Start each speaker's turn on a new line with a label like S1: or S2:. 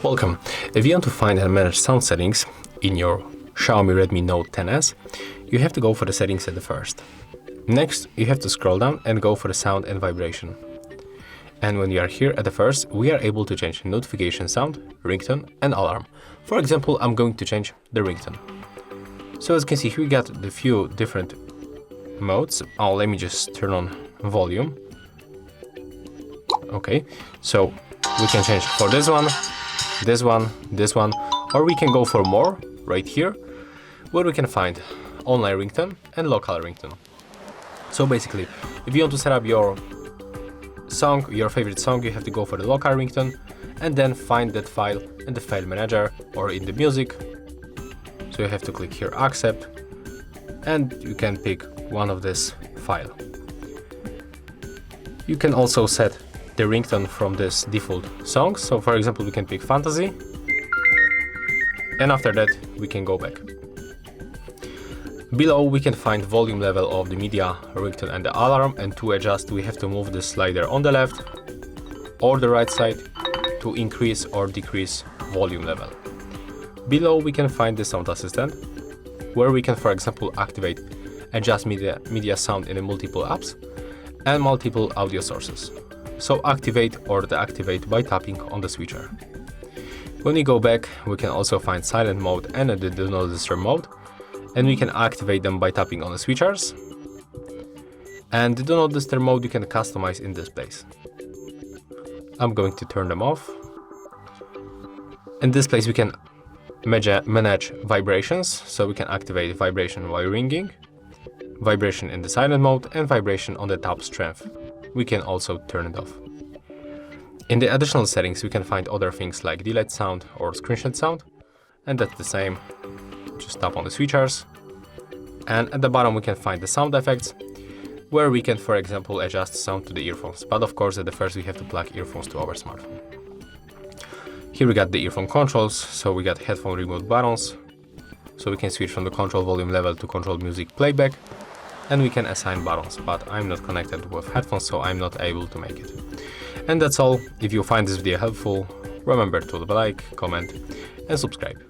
S1: Welcome. If you want to find and manage sound settings in your Xiaomi Redmi Note 10s, you have to go for the settings at the first. Next, you have to scroll down and go for the sound and vibration. And when you are here at the first, we are able to change notification sound, ringtone and alarm. For example, I'm going to change the ringtone. So as you can see, here we got the few different modes. Oh, let me just turn on volume. Okay, so we can change for this one, or we can go for more right here, where we can find online ringtone and local ringtone. So basically, if you want to set up your song, your favorite song, you have to go for the local ringtone and then find that file in the file manager or in the music. So you have to click here accept and you can pick one of this file. You can also set the ringtone from this default song. So for example, we can pick fantasy and after that we can go back. Below we can find volume level of the media, ringtone and the alarm, and to adjust we have to move the slider on the left or the right side to increase or decrease volume level. Below we can find the sound assistant, where we can for example activate, adjust media sound in multiple apps and multiple audio sources. So activate or deactivate by tapping on the switcher. When we go back, we can also find silent mode and the do not disturb mode, and we can activate them by tapping on the switchers. And the do not disturb mode you can customize in this place. I'm going to turn them off. In this place we can manage vibrations, so we can activate vibration while ringing, vibration in the silent mode and vibration on the tap strength. We can also turn it off. In the additional settings we can find other things like delete sound or screenshot sound, and that's the same. Just tap on the switchers, and at the bottom we can find the sound effects, where we can for example adjust sound to the earphones, but of course at the first we have to plug earphones to our smartphone. Here we got the earphone controls, so we got headphone remote buttons, so we can switch from the control volume level to control music playback, and we can assign buttons, but I'm not connected with headphones so I'm not able to make it. And that's all. If you find this video helpful, remember to like, comment and subscribe.